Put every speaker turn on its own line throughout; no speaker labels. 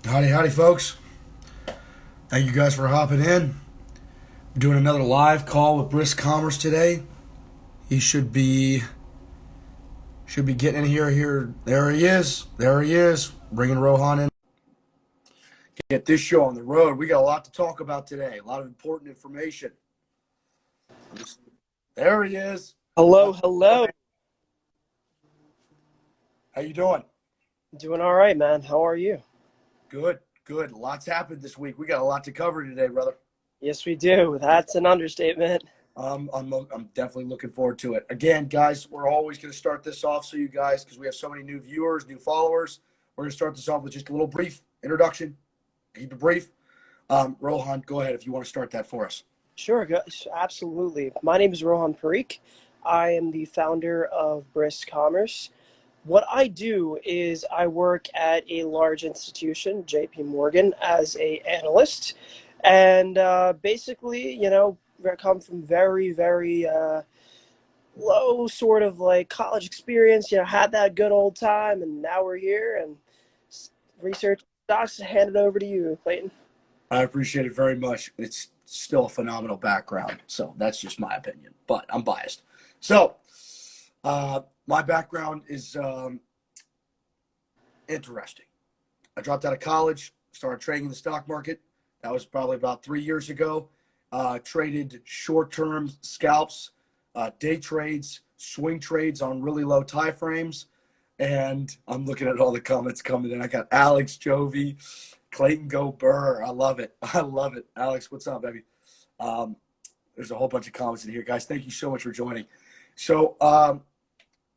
Howdy, folks. Thank you guys for hopping in. We're doing another live call with Brisk Commerce today. He should be getting in here. There he is. Bringing Rohan in. Get this show on the road. We got a lot to talk about today. A lot of important information. There he is.
Hello, hello.
How you doing?
Doing all right, man. How are you?
Good. Lots happened this week. We got a lot to cover today, brother.
Yes, we do. That's an understatement.
I'm definitely looking forward to it. Again, guys, we're always going to start this off so you guys, because we have so many new viewers, new followers, we're going to start this off with just a little brief introduction. Keep it brief. Rohan, go ahead if you want to start that for us.
Sure, absolutely. My name is Rohan Parikh. I am the founder of Brisk Commerce. What I do is I work at a large institution, JP Morgan, as a analyst. And basically, I come from very low sort of like college experience, had that good old time, and now we're here and research stocks. Hand it over to you, Clayton.
I appreciate it very much. It's still a phenomenal background, so that's just my opinion, but I'm biased. So, my background is interesting. I dropped out of college, started trading in the stock market. That was probably about 3 years ago. Traded short-term scalps, day trades, swing trades on really low time frames. And I'm looking at all the comments coming in. I got Alex, Jovi, Clayton, go Burr. I love it. Alex, what's up, baby? There's a whole bunch of comments in here. Guys, thank you so much for joining. So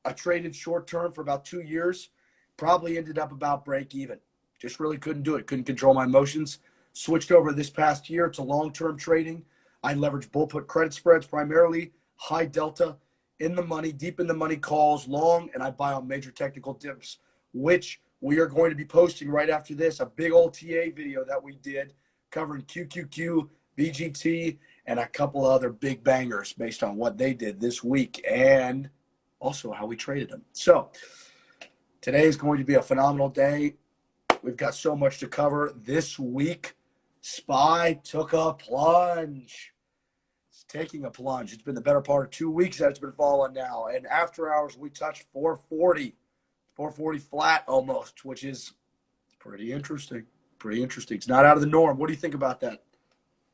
I traded short-term for about 2 years. Probably ended up about break even. Just really couldn't do it. Couldn't control my emotions. Switched over this past year to long-term trading. I leverage bull put credit spreads primarily, high delta, in the money, deep in the money calls, long, and I buy on major technical dips, which we are going to be posting right after this, a big old TA video that we did covering QQQ, VGT, and a couple other big bangers based on what they did this week and also how we traded them. So today is going to be a phenomenal day. We've got so much to cover this week. SPY took a plunge. It's taking a plunge. It's been the better part of 2 weeks that it's been falling now. And after hours, we touched 440 flat almost, which is pretty interesting. It's not out of the norm. What do you think about that?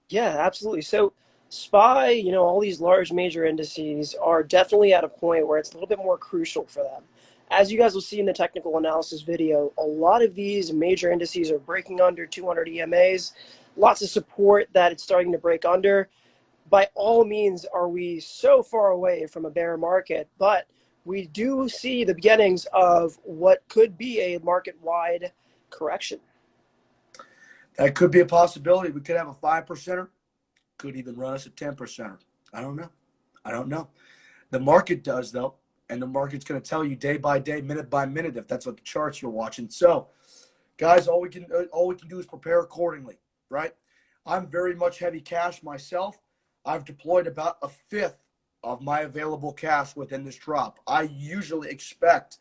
Yeah, absolutely. So SPY, all these large major indices are definitely at a point where it's a little bit more crucial for them. As you guys will see in the technical analysis video, a lot of these major indices are breaking under 200 EMAs. Lots of support that it's starting to break under. By all means, are we so far away from a bear market, but we do see the beginnings of what could be a market-wide correction.
That could be a possibility. We could have a 5%er, could even run us a 10%er. I don't know. The market does, though, and the market's going to tell you day by day, minute by minute, if that's what the charts you're watching. So, guys, all we can do is prepare accordingly, right? I'm very much heavy cash myself. I've deployed about a fifth of my available cash within this drop. I usually expect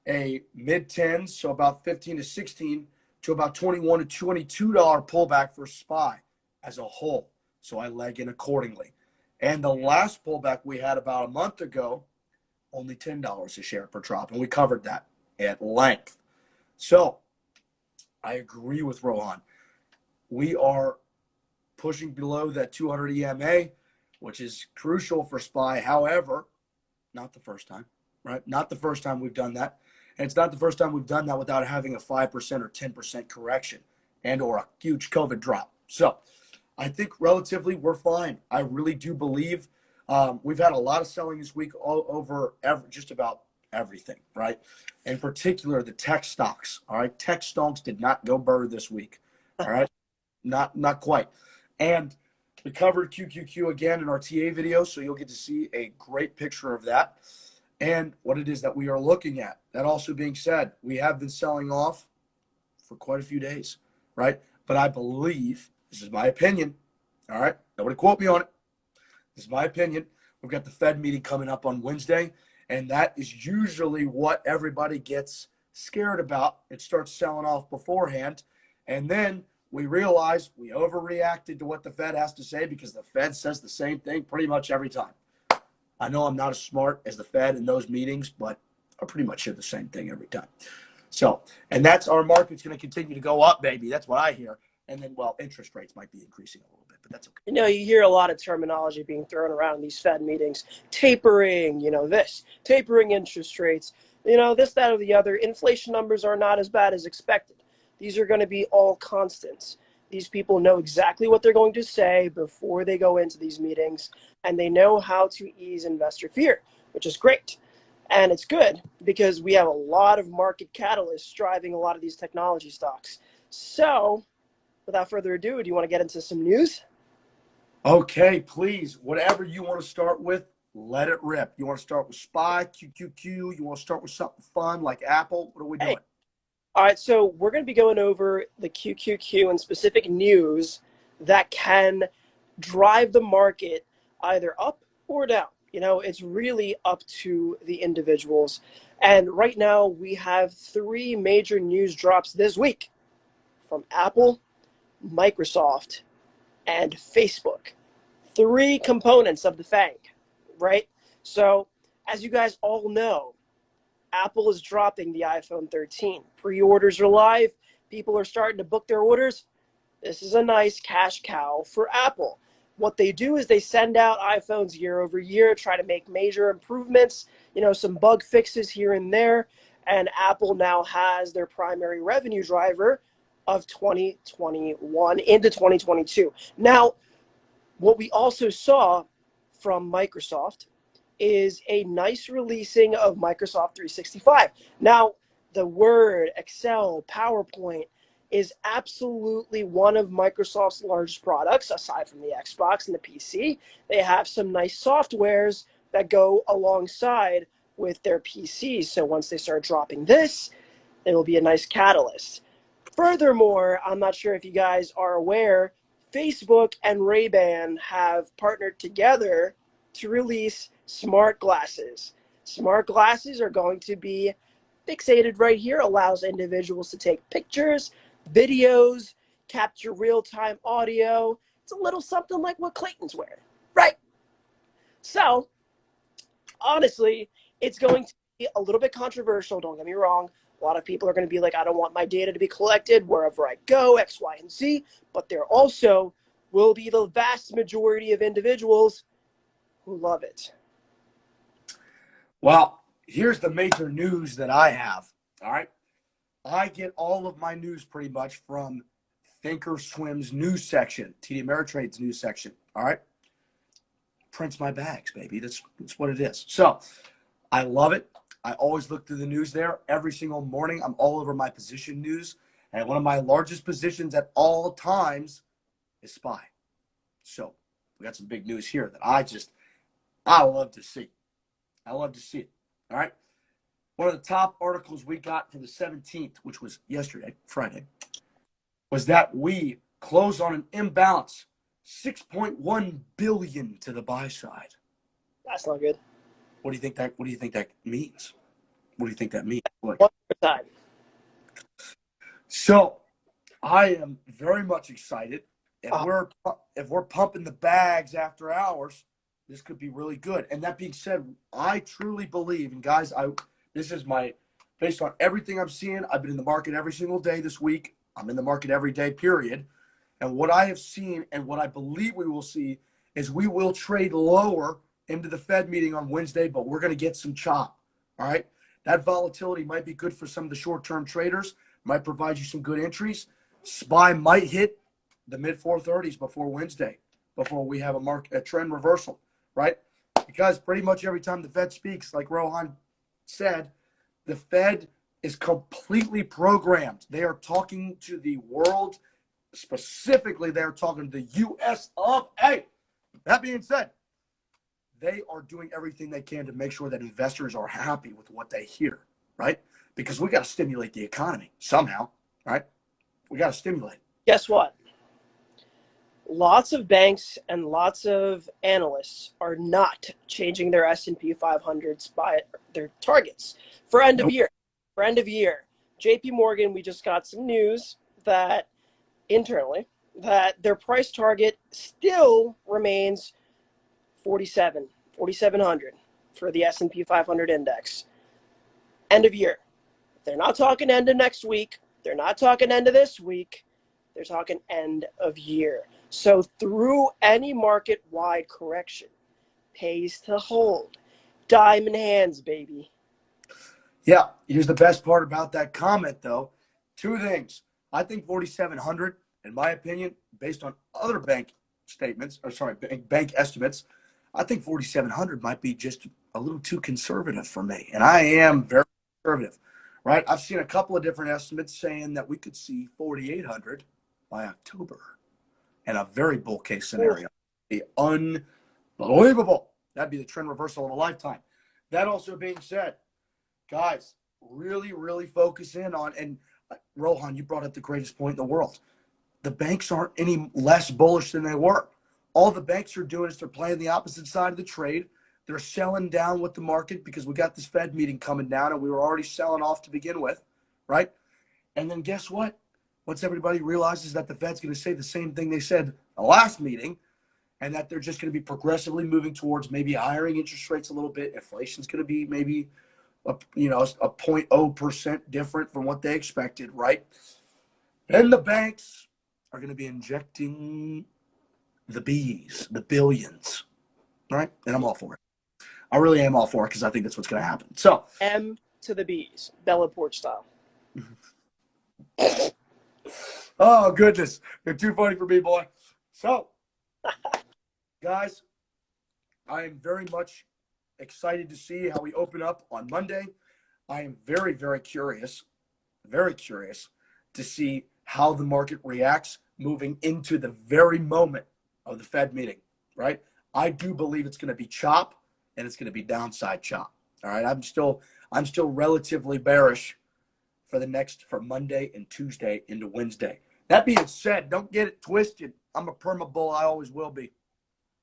a mid-10s, so about 15 to 16, to about $21 to $22 pullback for SPY as a whole. So I leg in accordingly. And the last pullback we had about a month ago, only $10 a share per drop, and we covered that at length. So I agree with Rohan. We are pushing below that 200 EMA, which is crucial for SPY. However, not the first time, right? Not the first time we've done that. And it's not the first time we've done that without having a 5% or 10% correction and or a huge COVID drop. So I think relatively we're fine. I really do believe we've had a lot of selling this week all over just about everything, right? In particular, the tech stocks, all right? Tech stocks did not go burr this week, all right? Not quite. And we covered QQQ again in our TA video, so you'll get to see a great picture of that and what it is that we are looking at. That also being said, we have been selling off for quite a few days, right? But I believe, this is my opinion, all right? Nobody quote me on it. This is my opinion. We've got the Fed meeting coming up on Wednesday, and that is usually what everybody gets scared about, it starts selling off beforehand. And then we realize we overreacted to what the Fed has to say because the Fed says the same thing pretty much every time. I know I'm not as smart as the Fed in those meetings, but I pretty much hear the same thing every time. So, and that's our market's going to continue to go up, baby. That's what I hear. And then, well, interest rates might be increasing a little bit, but that's okay.
You know, you hear a lot of terminology being thrown around in these Fed meetings. Tapering, tapering interest rates, this, that, or the other. Inflation numbers are not as bad as expected. These are going to be all constants. These people know exactly what they're going to say before they go into these meetings, and they know how to ease investor fear, which is great. And it's good because we have a lot of market catalysts driving a lot of these technology stocks. So, without further ado, do you want to get into some news?
Okay, please. Whatever you want to start with, let it rip. You want to start with SPY, QQQ? You want to start with something fun like Apple? What are we doing?
All right, so we're going to be going over the QQQ and specific news that can drive the market either up or down. It's really up to the individuals. And right now we have 3 major news drops this week from Apple, Microsoft, and Facebook. 3 components of the FANG, right? So as you guys all know, Apple is dropping the iPhone 13. Pre-orders are live. People are starting to book their orders. This is a nice cash cow for Apple. What they do is they send out iPhones year over year, try to make major improvements, some bug fixes here and there. And Apple now has their primary revenue driver of 2021 into 2022. Now, what we also saw from Microsoft is a nice releasing of Microsoft 365. Now, the Word, Excel, PowerPoint is absolutely one of Microsoft's largest products, aside from the Xbox and the PC. They have some nice softwares that go alongside with their PCs. So once they start dropping this, it will be a nice catalyst. Furthermore, I'm not sure if you guys are aware, Facebook and Ray-Ban have partnered together to release smart glasses. Smart glasses are going to be fixated right here, allows individuals to take pictures, videos, capture real-time audio. It's a little something like what Clayton's wearing, right? So, honestly, it's going to be a little bit controversial, don't get me wrong. A lot of people are going to be like, I don't want my data to be collected wherever I go, X, Y, and Z. But there also will be the vast majority of individuals who love it.
Well, here's the major news that I have, all right? I get all of my news pretty much from Thinkorswim's news section, TD Ameritrade's news section, all right? Prints my bags, baby. That's what it is. So I love it. I always look through the news there. Every single morning, I'm all over my position news. And one of my largest positions at all times is SPY. So we got some big news here that I love to see. I love to see it. All right. One of the top articles we got for the 17th, which was yesterday, Friday, was that we closed on an imbalance, 6.1 billion to the buy side.
That's not good.
What do you think that means? What do you think that means? Like,
1%.
so I am very much excited. If we're pumping the bags after hours, this could be really good. And that being said, I truly believe, and guys, this is based on everything I'm seeing. I've been in the market every single day this week. I'm in the market every day, period. And what I have seen and what I believe we will see is we will trade lower into the Fed meeting on Wednesday, but we're going to get some chop. All right. That volatility might be good for some of the short-term traders, might provide you some good entries. SPY might hit the mid 430s before Wednesday, before we have a trend reversal, right? Because pretty much every time the Fed speaks, like Rohan said, the Fed is completely programmed. They are talking to the world. Specifically, they're talking to the U.S. of A. That being said, they are doing everything they can to make sure that investors are happy with what they hear, right? Because we got to stimulate the economy somehow, right? We got to stimulate.
Guess what? Lots of banks and lots of analysts are not changing their S&P 500s by their targets for end of year. For end of year, JP Morgan, we just got some news that internally that their price target still remains 4,700 for the S&P 500 index. End of year. They're not talking end of next week. They're not talking end of this week. They're talking end of year. So through any market-wide correction, pays to hold. Diamond hands, baby.
Yeah, here's the best part about that comment, though. Two things. I think 4,700, in my opinion, based on other bank estimates, I think 4,700 might be just a little too conservative for me. And I am very conservative, right? I've seen a couple of different estimates saying that we could see 4,800 by October in a very bull case scenario. The unbelievable. That'd be the trend reversal of a lifetime. That also being said, guys, really, really focus in on, and Rohan, you brought up the greatest point in the world. The banks aren't any less bullish than they were. All the banks are doing is they're playing the opposite side of the trade. They're selling down with the market because we got this Fed meeting coming down and we were already selling off to begin with, right? And then guess what? Once everybody realizes that the Fed's going to say the same thing they said the last meeting, and that they're just going to be progressively moving towards maybe hiring interest rates a little bit, inflation's going to be maybe a 0.0% different from what they expected, right? Then the banks are going to be injecting the B's, the billions, right? And I'm all for it. I really am all for it because I think that's what's going to happen. So
M to the B's, Bella Porch style.
Oh, goodness. You're too funny for me, boy. So, guys, I am very much excited to see how we open up on Monday. I am very, very curious to see how the market reacts moving into the very moment of the Fed meeting, right? I do believe it's going to be chop and it's going to be downside chop. All right. I'm still relatively bearish for Monday and Tuesday into Wednesday. That being said, don't get it twisted. I'm a perma bull. I always will be.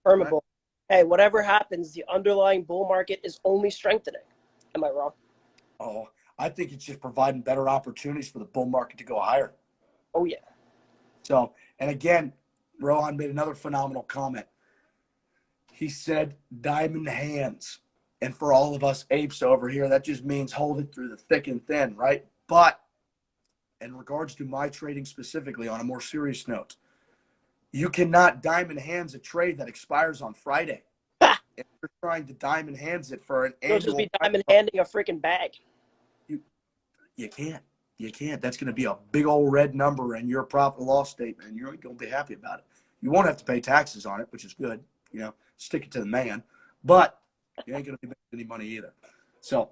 Perma bull. Hey, whatever happens, the underlying bull market is only strengthening. Am I wrong?
Oh, I think it's just providing better opportunities for the bull market to go higher.
Oh, yeah.
So, and again, Rohan made another phenomenal comment. He said, diamond hands. And for all of us apes over here, that just means hold it through the thick and thin, right? But in regards to my trading specifically, on a more serious note, you cannot diamond hands a trade that expires on Friday. If you're trying to diamond hands it for an
You'll
annual,
just be diamond handing a freaking bag.
You can't. You can't. That's going to be a big old red number in your profit and loss statement, and you're going to be happy about it. You won't have to pay taxes on it, which is good. Stick it to the man. But you ain't going to be making any money either. So,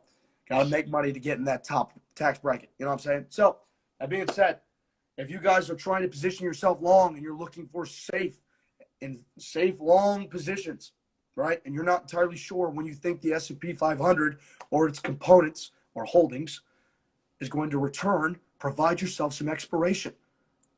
got to make money to get in that top tax bracket. You know what I'm saying? So, that being said, if you guys are trying to position yourself long and you're looking for safe long positions, right? And you're not entirely sure when you think the S&P 500 or its components or holdings is going to return, provide yourself some expiration,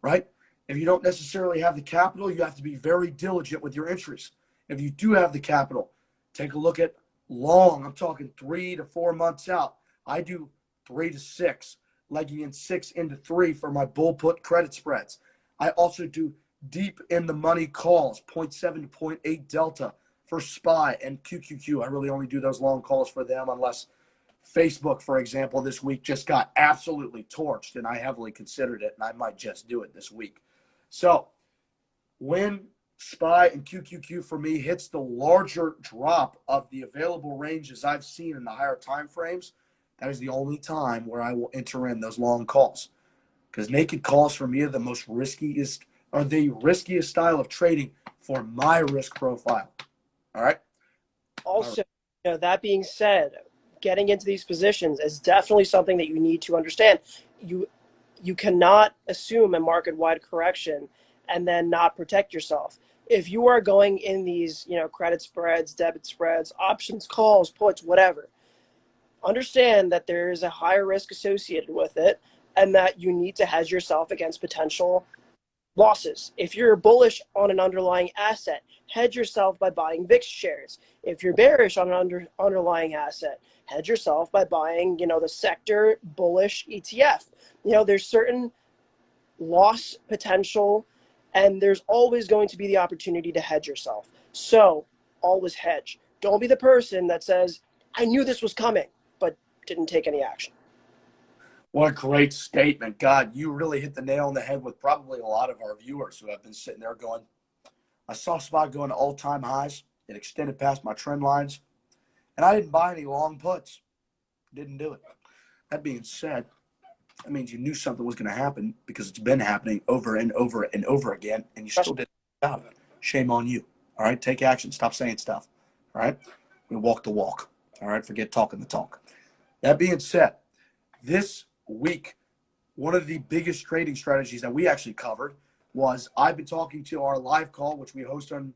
right? If you don't necessarily have the capital, you have to be very diligent with your entries. If you do have the capital, take a look at long. I'm talking 3 to 4 months out. I do 3 to 6, legging in 6 into 3 for my bull put credit spreads. I also do deep in the money calls, 0.7 to 0.8 delta for SPY and QQQ. I really only do those long calls for them unless Facebook, for example, this week just got absolutely torched, and I heavily considered it, and I might just do it this week. So when SPY and QQQ for me hits the larger drop of the available ranges I've seen in the higher time frames, that is the only time where I will enter in those long calls. Because naked calls for me are the riskiest style of trading for my risk profile. All right.
Also, that being said, getting into these positions is definitely something that you need to understand. You cannot assume a market-wide correction and then not protect yourself. If you are going in these, credit spreads, debit spreads, options, calls, puts, whatever, understand that there is a higher risk associated with it and that you need to hedge yourself against potential losses. If you're bullish on an underlying asset, hedge yourself by buying VIX shares. If you're bearish on an underlying asset, hedge yourself by buying, the sector bullish ETF. There's certain loss potential, and there's always going to be the opportunity to hedge yourself. So always hedge. Don't be the person that says, I knew this was coming, but didn't take any action.
What a great statement. God, you really hit the nail on the head with probably a lot of our viewers who have been sitting there going, I saw SPOT going to all-time highs. It extended past my trend lines, and I didn't buy any long puts. Didn't do it. That being said, that means you knew something was going to happen because it's been happening over and over and over again, and you still didn't about it. Shame on you. All right? Take action. Stop saying stuff. All right? We walk the walk. All right? Forget talking the talk. That being said, this week, one of the biggest trading strategies that we actually covered was I've been talking to our live call, which we host on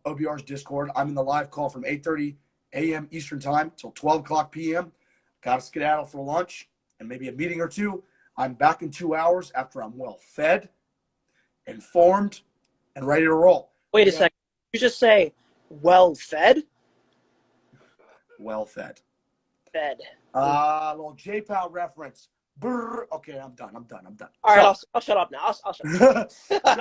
OBR's Discord. I'm in the live call from 8:30 a.m. Eastern time till 12 o'clock p.m. Got to skedaddle for lunch and maybe a meeting or two. I'm back in 2 hours after I'm well fed, informed, and ready to roll.
Wait a second. You just say well fed?
Well fed.
Fed.
Little J-Pow reference. Brr. Okay, I'm done.
All right, I'll shut up now. I'll shut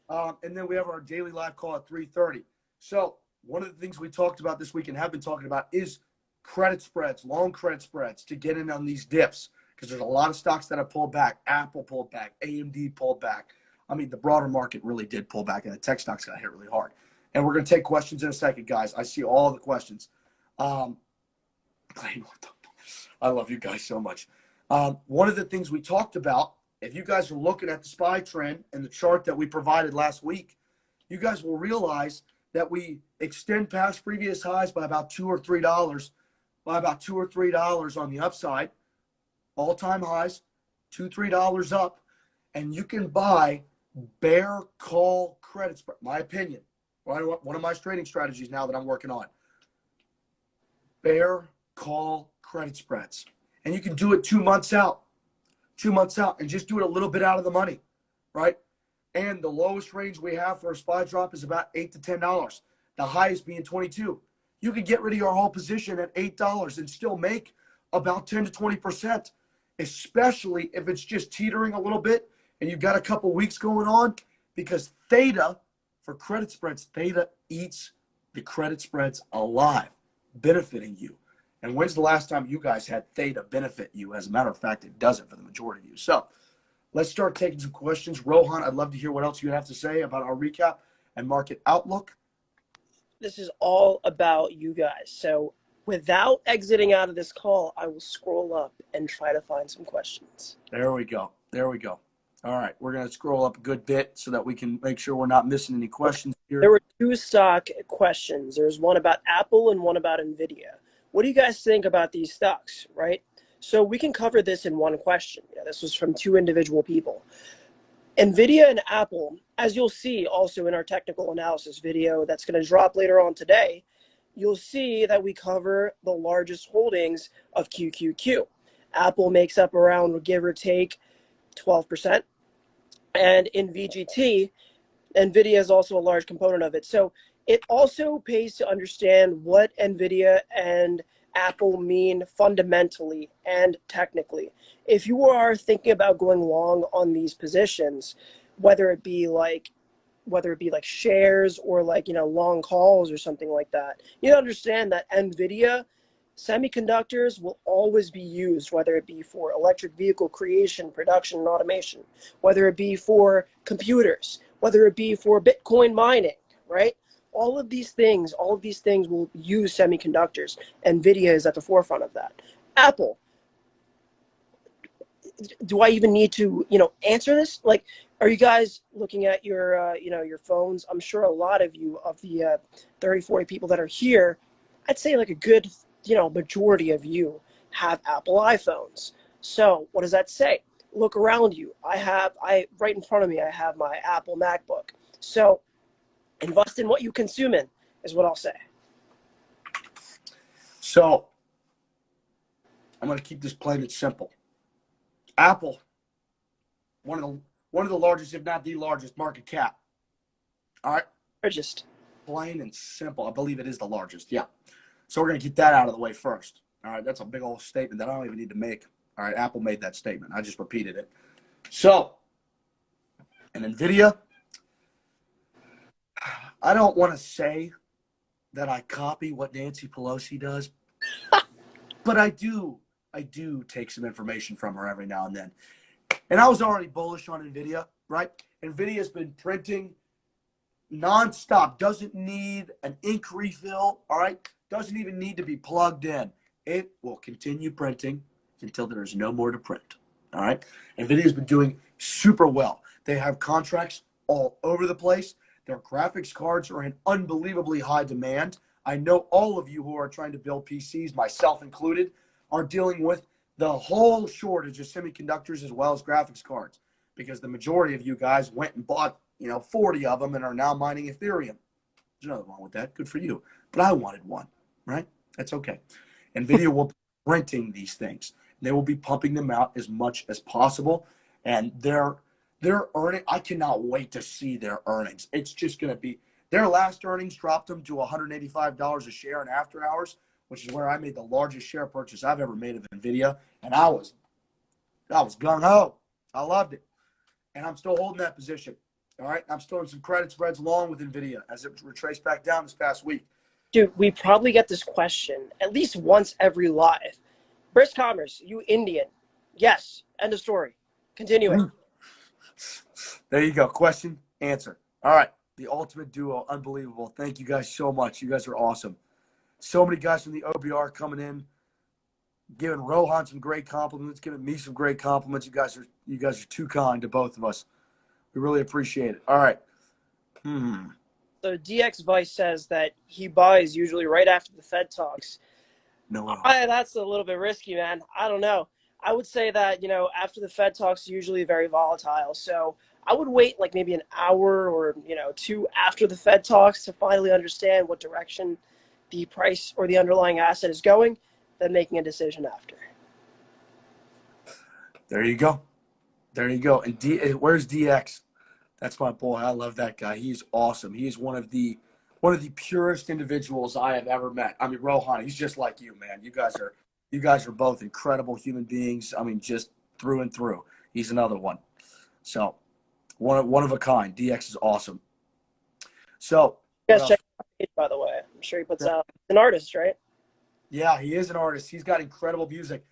up.
And then we have our daily live call at 3:30. So one of the things we talked about this week and have been talking about is credit spreads, long credit spreads to get in on these dips because there's a lot of stocks that have pulled back. Apple pulled back. AMD pulled back. I mean, the broader market really did pull back, and the tech stocks got hit really hard. And we're going to take questions in a second, guys. I see all the questions. I love you guys so much. One of the things we talked about, if you guys are looking at the SPY trend and the chart that we provided last week, you guys will realize that we extend past previous highs by about $2 or $3, on the upside, all-time highs, $2, $3 up, and you can buy bear call credit spread. My opinion, one of my trading strategies now that I'm working on, bear call credit spreads. And you can do it 2 months out, and just do it a little bit out of the money, right? And the lowest range we have for a SPY drop is about $8 to $10. The highest being 22. You could get rid of your whole position at $8 and still make about 10 to 20%, especially if it's just teetering a little bit and you've got a couple weeks going on, because theta for credit spreads, theta eats the credit spreads alive, benefiting you. And when's the last time you guys had theta benefit you? As a matter of fact, it doesn't for the majority of you. So let's start taking some questions. Rohan, I'd love to hear what else you have to say about our recap and market outlook.
This is all about you guys. So without exiting out of this call, I will scroll up and try to find some questions.
There we go. All right, we're going to scroll up a good bit so that we can make sure we're not missing any questions here.
There were 2 stock questions. There's one about Apple and one about Nvidia. What do you guys think about these stocks, right? So we can cover this in one question. This was from 2 individual people. Nvidia and Apple, as you'll see also in our technical analysis video that's going to drop later on today, you'll see that we cover the largest holdings of QQQ. Apple makes up around, give or take, 12%. And in VGT, Nvidia is also a large component of it. So it also pays to understand what Nvidia and Apple mean fundamentally and technically. If you are thinking about going long on these positions, whether it be like shares or long calls or something like that, you understand that Nvidia semiconductors will always be used, whether it be for electric vehicle creation, production, and automation, whether it be for computers, whether it be for Bitcoin mining, right? All of these things will use semiconductors. Nvidia is at the forefront of that. Apple, do I even need to, answer this? Like, are you guys looking at your, your phones? I'm sure a lot of you, of the 30, 40 people that are here, I'd say like a good, majority of you have Apple iPhones. So what does that say? Look around you. Right in front of me, I have my Apple MacBook. So invest in what you consume in is what I'll say.
So I'm going to keep this plain and simple. Apple, one one of the largest, if not the largest, market cap. All right.
Largest.
Plain and simple. I believe it is the largest. Yeah. So we're going to get that out of the way first. All right. That's a big old statement that I don't even need to make. All right. Apple made that statement. I just repeated it. So, and Nvidia, I don't want to say that I copy what Nancy Pelosi does, but I do take some information from her every now and then. And I was already bullish on Nvidia, right? Nvidia's been printing nonstop, doesn't need an ink refill, all right? Doesn't even need to be plugged in. It will continue printing until there is no more to print, all right? Nvidia's been doing super well. They have contracts all over the place. Their graphics cards are in unbelievably high demand. I know all of you who are trying to build PCs, myself included, are dealing with the whole shortage of semiconductors as well as graphics cards, because the majority of you guys went and bought 40 of them and are now mining Ethereum. There's nothing wrong with that. Good for you. But I wanted one, right? That's okay. Nvidia will be printing these things. They will be pumping them out as much as possible. And their earning, I cannot wait to see their earnings. It's just going to be, their last earnings dropped them to $185 a share in after hours, which is where I made the largest share purchase I've ever made of Nvidia. And I was gung-ho. I loved it. And I'm still holding that position. All right. I'm still in some credit spreads along with Nvidia as it retraced back down this past week.
Dude, we probably get this question at least once every live. Brisk Commerce, you Indian. Yes. End of story. Continuing.
There you go. Question, answer. All right. The ultimate duo. Unbelievable. Thank you guys so much. You guys are awesome. So many guys from the OBR coming in, giving Rohan some great compliments, giving me some great compliments. You guys are too kind to both of us. We really appreciate it. All right.
So DX Vice says that he buys usually right after the Fed talks.
No.
That's a little bit risky, man. I don't know. I would say that, after the Fed talks, usually very volatile. So I would wait like maybe an hour or, two after the Fed talks to finally understand what direction the price or the underlying asset is going, then making a decision after.
There you go. There you go. And where's DX? That's my boy. I love that guy. He's awesome. He is one of the purest individuals I have ever met. I mean, Rohan, he's just like you, man. You guys are both incredible human beings. I mean, just through and through. He's another one. So, one of a kind. DX is awesome. So,
You guys check out his page, by the way. I'm sure he puts out an artist, right?
Yeah, he is an artist. He's got incredible music.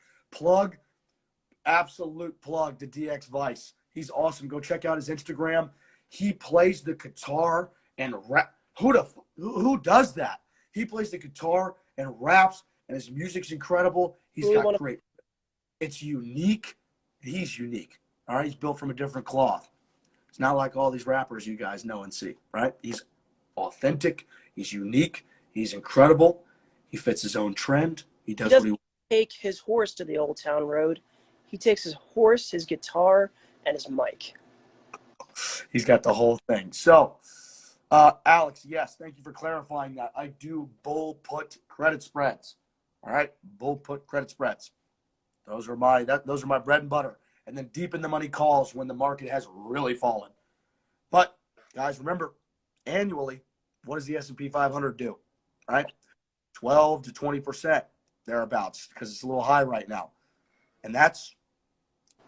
Absolute plug to DX Vice. He's awesome. Go check out his Instagram. He plays the guitar and rap. Who does that? He plays the guitar and raps, and his music's incredible. He's got great. It's unique. He's unique. All right, he's built from a different cloth. It's not like all these rappers you guys know and see, right? He's authentic. He's unique. He's incredible. He fits his own trend. He doesn't
take his horse to the Old Town Road. He takes his horse, his guitar, and his mic.
He's got the whole thing. So, Alex, yes, thank you for clarifying that. I do bull put credit spreads. All right, bull put credit spreads. Those are my bread and butter. And then deep in the money calls when the market has really fallen. But guys, remember, annually, what does the S&P 500 do? All right, 12 to 20% thereabouts, because it's a little high right now. And that's,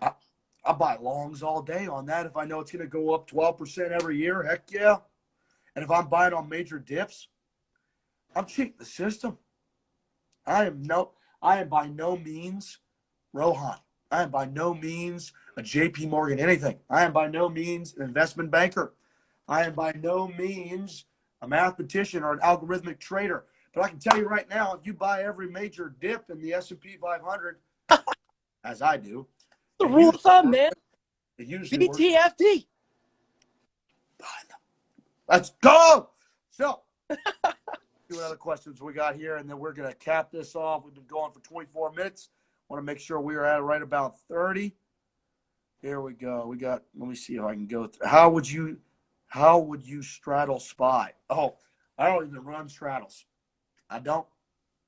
I buy longs all day on that. If I know it's going to go up 12% every year, heck yeah. And if I'm buying on major dips, I'm cheating the system. I am by no means Rohan. I am by no means a JP Morgan anything. I am by no means an investment banker. I am by no means a mathematician or an algorithmic trader. But I can tell you right now, if you buy every major dip in the S&P 500, as I do,
the rule of thumb, man.
It usually
BTFD.
Let's go. So, see what other questions we got here, and then we're going to cap this off. We've been going for 24 minutes. Want to make sure we are at right about 30. Here we go. Let me see if I can go through. How would you straddle SPY? Oh, I don't even run straddles. I don't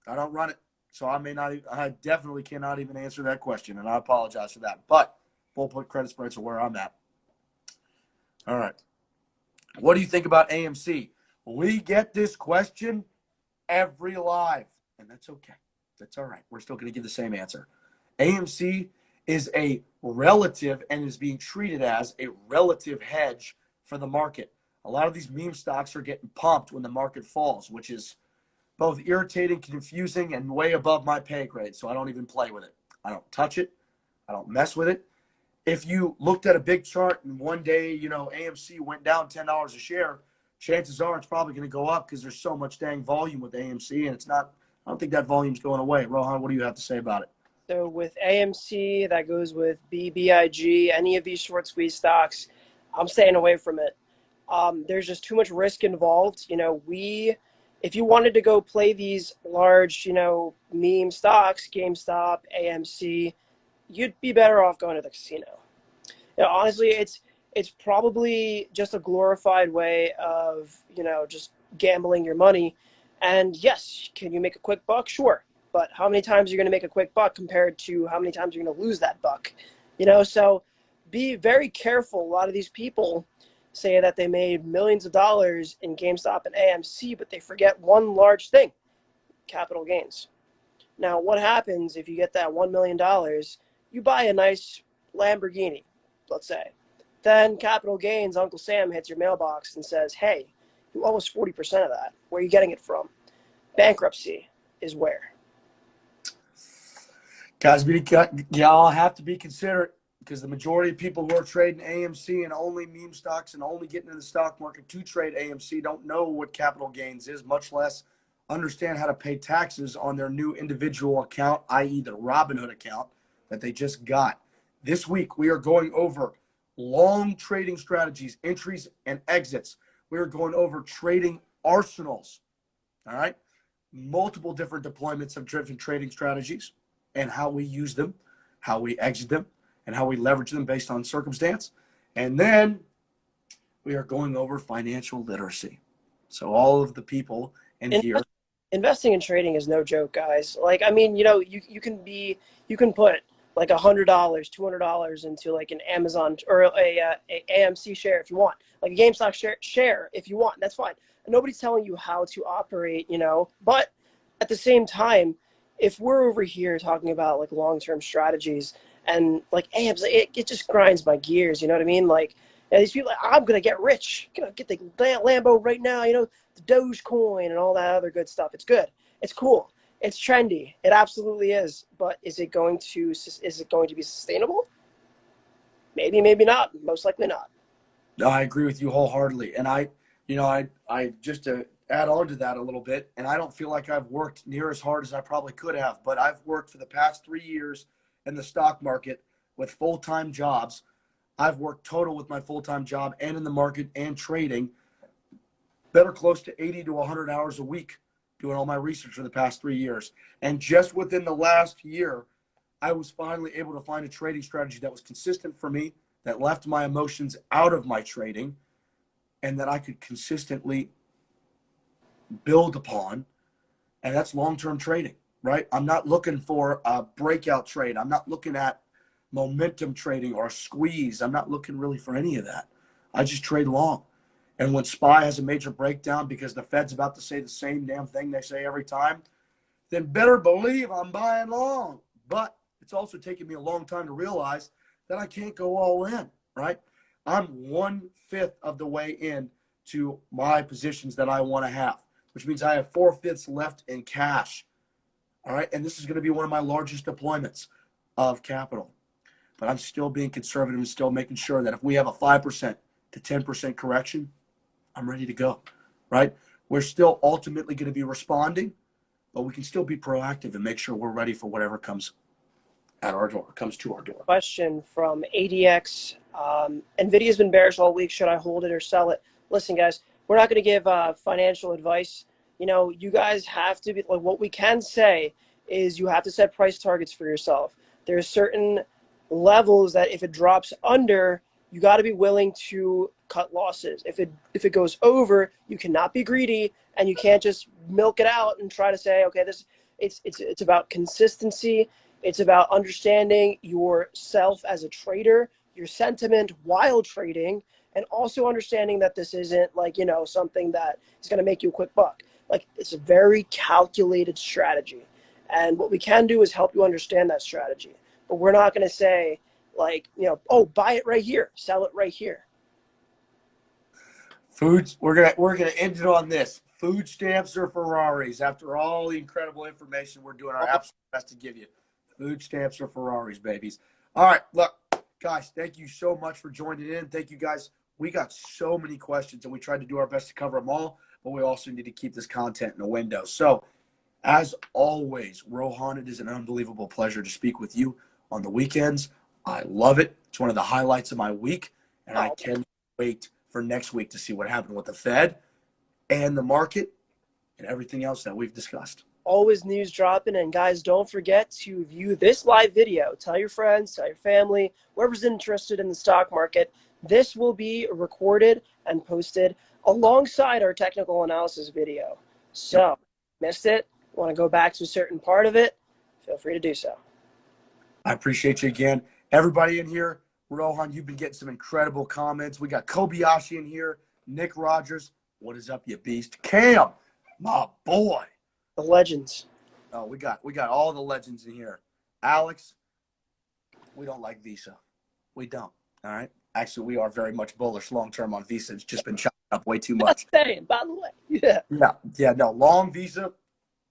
run it. So I definitely cannot even answer that question, and I apologize for that. But bull put credit spreads are where I'm at. All right. What do you think about AMC? We get this question every live, and that's okay. That's all right. We're still going to give the same answer. AMC is a relative and is being treated as a relative hedge for the market. A lot of these meme stocks are getting pumped when the market falls, which is both irritating, confusing, and way above my pay grade. So I don't even play with it. I don't touch it. I don't mess with it. If you looked at a big chart and one day, AMC went down $10 a share, chances are it's probably going to go up because there's so much dang volume with AMC, and it's not. I don't think that volume's going away. Rohan, what do you have to say about it?
So with AMC, that goes with BBIG, any of these short squeeze stocks, I'm staying away from it. There's just too much risk involved. If you wanted to go play these large, meme stocks, GameStop, AMC, you'd be better off going to the casino. Honestly, it's probably just a glorified way of, just gambling your money. And yes, can you make a quick buck? Sure. But how many times are you going to make a quick buck compared to how many times you're going to lose that buck? So be very careful. A lot of these people say that they made millions of dollars in GameStop and AMC, but they forget one large thing: capital gains. Now, what happens if you get that $1 million, you buy a nice Lamborghini, let's say. Then capital gains, Uncle Sam hits your mailbox and says, hey, you owe us 40% of that. Where are you getting it from? Bankruptcy is where.
Guys, y'all have to be considerate because the majority of people who are trading AMC and only meme stocks and only getting in the stock market to trade AMC don't know what capital gains is, much less understand how to pay taxes on their new individual account, i.e. the Robinhood account that they just got. This week, we are going over long trading strategies, entries, and exits. We are going over trading arsenals, all right? Multiple different deployments of different trading strategies and how we use them, how we exit them, and how we leverage them based on circumstance. And then we are going over financial literacy. So all of the people in here.
Investing and trading is no joke, guys. You can put like $100, $200 into like an Amazon or a AMC share if you want, like a GameStop share if you want. That's fine. And nobody's telling you how to operate, But at the same time, if we're over here talking about like long-term strategies and like AMC, it just grinds my gears. You know what I mean? Like these people, I'm gonna get rich, gonna get the Lambo right now. The Dogecoin and all that other good stuff. It's good. It's cool. It's trendy. It absolutely is. But is it going to be sustainable? Maybe, maybe not. Most likely not.
No, I agree with you wholeheartedly. And I just to add on to that a little bit, and I don't feel like I've worked near as hard as I probably could have, but I've worked for the past 3 years in the stock market with full-time jobs. I've worked total with my full-time job and in the market and trading better close to 80 to 100 hours a week doing all my research for the past 3 years. And just within the last year, I was finally able to find a trading strategy that was consistent for me, that left my emotions out of my trading, and that I could consistently build upon. And that's long-term trading, right? I'm not looking for a breakout trade. I'm not looking at momentum trading or a squeeze. I'm not looking really for any of that. I just trade long. And when SPY has a major breakdown because the Fed's about to say the same damn thing they say every time, then better believe I'm buying long. But it's also taken me a long time to realize that I can't go all in, right? I'm 1/5 of the way in to my positions that I want to have, which means I have 4/5 left in cash. All right. And this is going to be one of my largest deployments of capital. But I'm still being conservative and still making sure that if we have a 5% to 10% correction, I'm ready to go, right? We're still ultimately going to be responding, but we can still be proactive and make sure we're ready for whatever comes at our door, comes to our door.
Question from ADX. Nvidia's been bearish all week. Should I hold it or sell it? Listen, guys, we're not going to give financial advice. You guys have to be, like, what we can say is you have to set price targets for yourself. There's certain levels that if it drops under, you got to be willing to cut losses. If it goes over, you cannot be greedy, and you can't just milk it out and try to say, okay, it's about consistency. It's about understanding yourself as a trader, your sentiment while trading, and also understanding that this isn't like, something that is going to make you a quick buck. Like, it's a very calculated strategy. And what we can do is help you understand that strategy. But we're not going to say, like, oh, buy it right here, sell it right here.
Foods. We're gonna end it on this. Food stamps or Ferraris. After all the incredible information, we're doing our absolute best to give you. Food stamps or Ferraris, babies. All right, look, guys. Thank you so much for joining in. Thank you, guys. We got so many questions, and we tried to do our best to cover them all. But we also need to keep this content in a window. So, as always, Rohan, it is an unbelievable pleasure to speak with you on the weekends. I love it. It's one of the highlights of my week, and I can't wait for next week to see what happened with the Fed and the market and everything else that we've discussed.
Always news dropping. And guys, don't forget to view this live video. Tell your friends, tell your family, whoever's interested in the stock market. This will be recorded and posted alongside our technical analysis video. So, missed it, want to go back to a certain part of it, feel free to do so.
I appreciate you again. Everybody in here, Rohan, you've been getting some incredible comments. We got Kobayashi in here, Nick Rogers. What is up, you beast? Cam, my boy.
The legends.
Oh, we got all the legends in here. Alex, we don't like Visa. We don't. All right. Actually, we are very much bullish long term on Visa. It's just been chopped up way too much.
Saying, by the way.
Yeah. No, long Visa.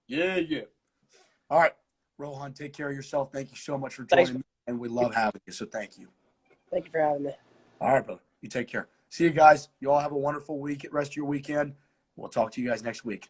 Yeah. All right, Rohan, take care of yourself. Thank you so much for joining me, and we love having you. So thank you.
Thank you for having me.
All right, brother. You take care. See you guys. You all have a wonderful week. Rest of your weekend. We'll talk to you guys next week.